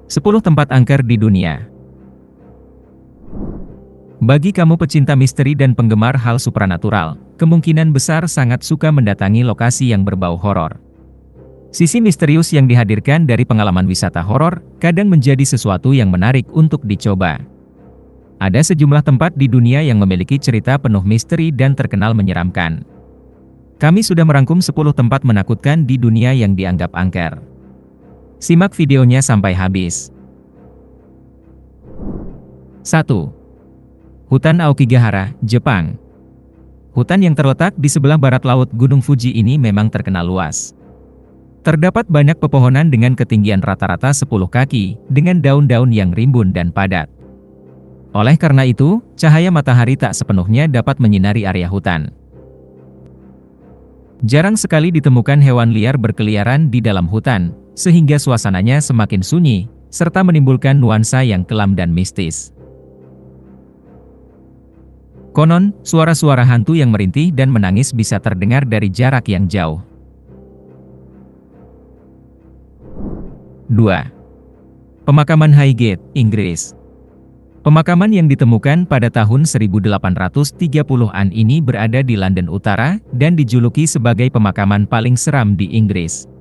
10 tempat angker di dunia. Bagi kamu pecinta misteri dan penggemar hal supranatural, kemungkinan besar sangat suka mendatangi lokasi yang berbau horor. Sisi misterius yang dihadirkan dari pengalaman wisata horor kadang menjadi sesuatu yang menarik untuk dicoba. Ada sejumlah tempat di dunia yang memiliki cerita penuh misteri dan terkenal menyeramkan. Kami sudah merangkum 10 tempat menakutkan di dunia yang dianggap angker. Simak videonya sampai habis. 1. Hutan Aokigahara, Jepang. Hutan yang terletak di sebelah barat laut Gunung Fuji ini memang terkenal luas. Terdapat banyak pepohonan dengan ketinggian rata-rata 10 kaki, dengan daun-daun yang rimbun dan padat. Oleh karena itu, cahaya matahari tak sepenuhnya dapat menyinari area hutan. Jarang sekali ditemukan hewan liar berkeliaran di dalam hutan, sehingga suasananya semakin sunyi, serta menimbulkan nuansa yang kelam dan mistis. Konon, suara-suara hantu yang merintih dan menangis bisa terdengar dari jarak yang jauh. 2. Pemakaman Highgate, Inggris. Pemakaman yang ditemukan pada tahun 1830-an ini berada di London Utara dan dijuluki sebagai pemakaman paling seram di Inggris.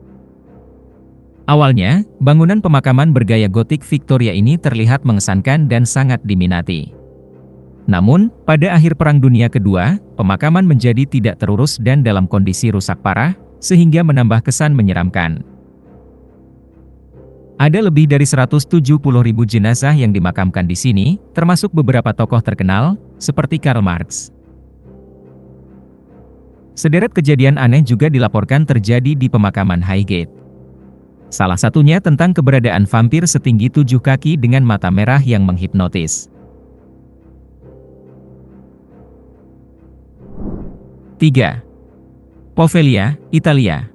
Awalnya, bangunan pemakaman bergaya gotik Victoria ini terlihat mengesankan dan sangat diminati. Namun, pada akhir Perang Dunia Kedua, pemakaman menjadi tidak terurus dan dalam kondisi rusak parah, sehingga menambah kesan menyeramkan. Ada lebih dari 170.000 jenazah yang dimakamkan di sini, termasuk beberapa tokoh terkenal, seperti Karl Marx. Sederet kejadian aneh juga dilaporkan terjadi di pemakaman Highgate. Salah satunya tentang keberadaan vampir setinggi 7 kaki dengan mata merah yang menghipnotis. 3. Poveglia, Italia.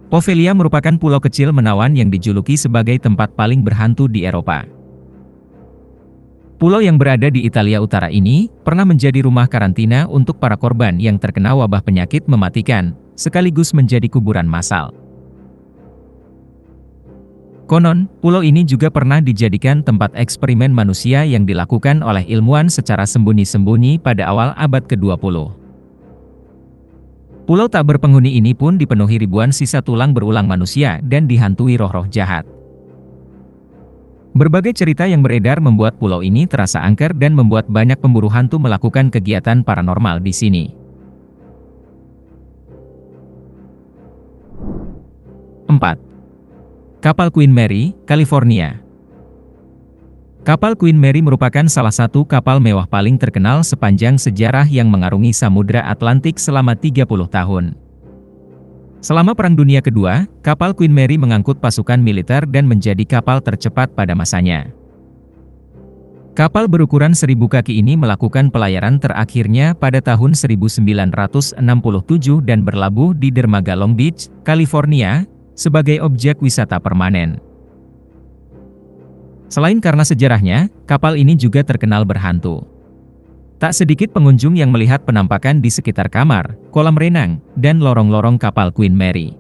Poveglia merupakan pulau kecil menawan yang dijuluki sebagai tempat paling berhantu di Eropa. Pulau yang berada di Italia Utara ini pernah menjadi rumah karantina untuk para korban yang terkena wabah penyakit mematikan, sekaligus menjadi kuburan massal. Konon, pulau ini juga pernah dijadikan tempat eksperimen manusia yang dilakukan oleh ilmuwan secara sembunyi-sembunyi pada awal abad ke-20. Pulau tak berpenghuni ini pun dipenuhi ribuan sisa tulang berulang manusia dan dihantui roh-roh jahat. Berbagai cerita yang beredar membuat pulau ini terasa angker dan membuat banyak pemburu hantu melakukan kegiatan paranormal di sini. 4. Kapal Queen Mary, California. Kapal Queen Mary merupakan salah satu kapal mewah paling terkenal sepanjang sejarah yang mengarungi Samudra Atlantik selama 30 tahun. Selama Perang Dunia Kedua, kapal Queen Mary mengangkut pasukan militer dan menjadi kapal tercepat pada masanya. Kapal berukuran 1000 kaki ini melakukan pelayaran terakhirnya pada tahun 1967 dan berlabuh di dermaga Long Beach, California, sebagai objek wisata permanen. Selain karena sejarahnya, kapal ini juga terkenal berhantu. Tak sedikit pengunjung yang melihat penampakan di sekitar kamar, kolam renang, dan lorong-lorong kapal Queen Mary.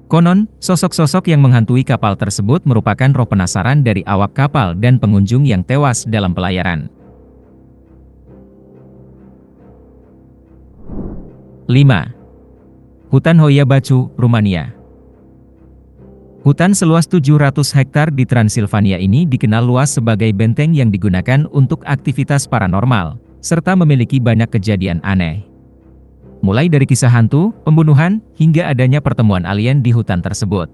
Konon, sosok-sosok yang menghantui kapal tersebut merupakan roh penasaran dari awak kapal dan pengunjung yang tewas dalam pelayaran. 5. Hutan Hoia Baciu, Rumania. Hutan seluas 700 hektar di Transilvania ini dikenal luas sebagai benteng yang digunakan untuk aktivitas paranormal, serta memiliki banyak kejadian aneh. Mulai dari kisah hantu, pembunuhan, hingga adanya pertemuan alien di hutan tersebut.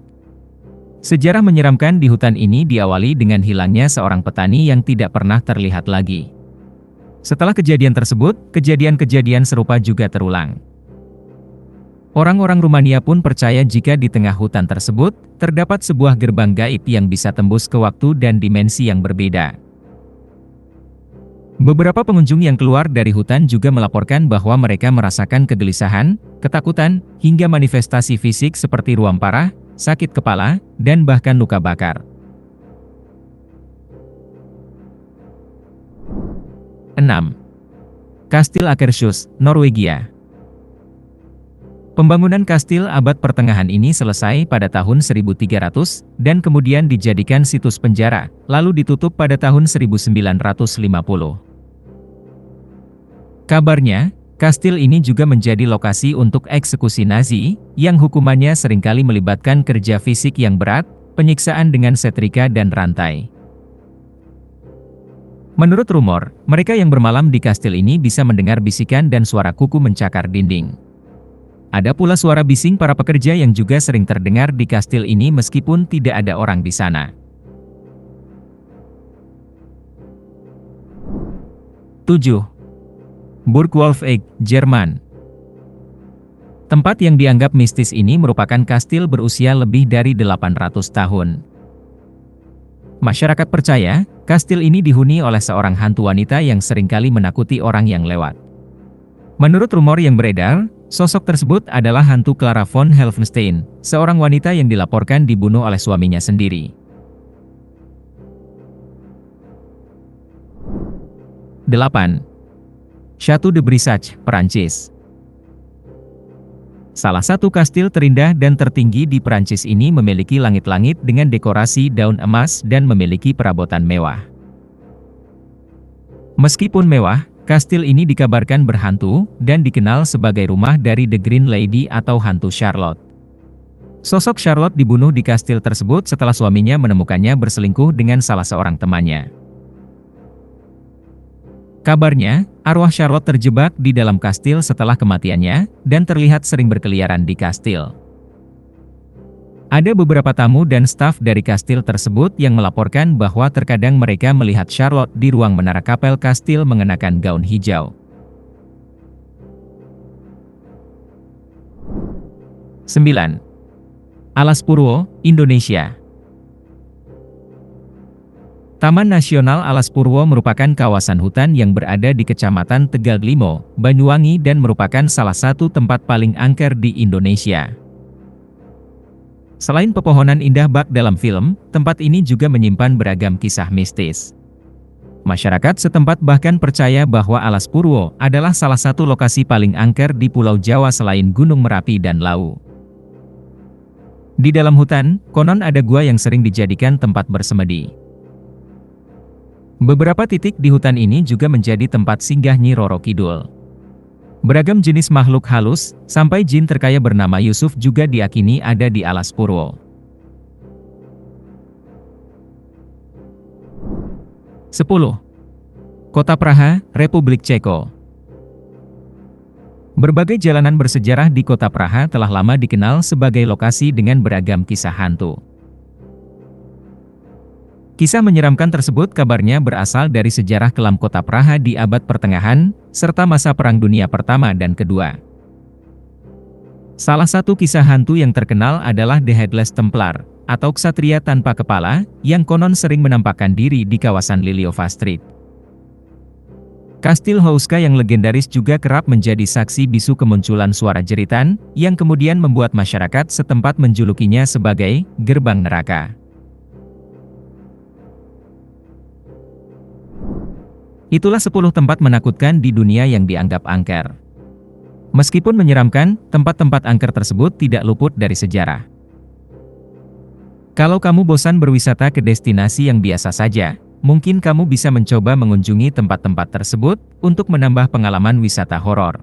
Sejarah menyeramkan di hutan ini diawali dengan hilangnya seorang petani yang tidak pernah terlihat lagi. Setelah kejadian tersebut, kejadian-kejadian serupa juga terulang. Orang-orang Rumania pun percaya jika di tengah hutan tersebut, terdapat sebuah gerbang gaib yang bisa tembus ke waktu dan dimensi yang berbeda. Beberapa pengunjung yang keluar dari hutan juga melaporkan bahwa mereka merasakan kegelisahan, ketakutan, hingga manifestasi fisik seperti ruam parah, sakit kepala, dan bahkan luka bakar. 6. Kastil Akershus, Norwegia. Pembangunan kastil abad pertengahan ini selesai pada tahun 1300 dan kemudian dijadikan situs penjara, lalu ditutup pada tahun 1950. Kabarnya, kastil ini juga menjadi lokasi untuk eksekusi Nazi, yang hukumannya seringkali melibatkan kerja fisik yang berat, penyiksaan dengan setrika dan rantai. Menurut rumor, mereka yang bermalam di kastil ini bisa mendengar bisikan dan suara kuku mencakar dinding. Ada pula suara bising para pekerja yang juga sering terdengar di kastil ini meskipun tidak ada orang di sana. 7. Burg Wolfegg, Jerman. Tempat yang dianggap mistis ini merupakan kastil berusia lebih dari 800 tahun. Masyarakat percaya, kastil ini dihuni oleh seorang hantu wanita yang seringkali menakuti orang yang lewat. Menurut rumor yang beredar, sosok tersebut adalah hantu Clara von Helfenstein, seorang wanita yang dilaporkan dibunuh oleh suaminya sendiri. 8. Château de Brissac, Perancis. Salah satu kastil terindah dan tertinggi di Perancis ini memiliki langit-langit dengan dekorasi daun emas dan memiliki perabotan mewah. Meskipun mewah, kastil ini dikabarkan berhantu dan dikenal sebagai rumah dari The Green Lady atau hantu Charlotte. Sosok Charlotte dibunuh di kastil tersebut setelah suaminya menemukannya berselingkuh dengan salah seorang temannya. Kabarnya, arwah Charlotte terjebak di dalam kastil setelah kematiannya, dan terlihat sering berkeliaran di kastil. Ada beberapa tamu dan staf dari kastil tersebut yang melaporkan bahwa terkadang mereka melihat Charlotte di ruang menara kapel kastil mengenakan gaun hijau. 9. Alas Purwo, Indonesia. Taman Nasional Alas Purwo merupakan kawasan hutan yang berada di Kecamatan Tegal Limo, Banyuwangi dan merupakan salah satu tempat paling angker di Indonesia. Selain pepohonan indah bak dalam film, tempat ini juga menyimpan beragam kisah mistis. Masyarakat setempat bahkan percaya bahwa Alas Purwo adalah salah satu lokasi paling angker di Pulau Jawa selain Gunung Merapi dan Lawu. Di dalam hutan, konon ada gua yang sering dijadikan tempat bersemedi. Beberapa titik di hutan ini juga menjadi tempat singgah Nyi Roro Kidul. Beragam jenis makhluk halus, sampai jin terkaya bernama Yusuf juga diyakini ada di Alas Purwo. 10. Kota Praha, Republik Ceko. Berbagai jalanan bersejarah di Kota Praha telah lama dikenal sebagai lokasi dengan beragam kisah hantu. Kisah menyeramkan tersebut kabarnya berasal dari sejarah kelam Kota Praha di abad pertengahan, serta masa Perang Dunia Pertama dan Kedua. Salah satu kisah hantu yang terkenal adalah The Headless Templar, atau ksatria tanpa kepala, yang konon sering menampakkan diri di kawasan Liliova Street. Kastil Houska yang legendaris juga kerap menjadi saksi bisu kemunculan suara jeritan, yang kemudian membuat masyarakat setempat menjulukinya sebagai gerbang neraka. Itulah 10 tempat menakutkan di dunia yang dianggap angker. Meskipun menyeramkan, tempat-tempat angker tersebut tidak luput dari sejarah. Kalau kamu bosan berwisata ke destinasi yang biasa saja, mungkin kamu bisa mencoba mengunjungi tempat-tempat tersebut untuk menambah pengalaman wisata horor.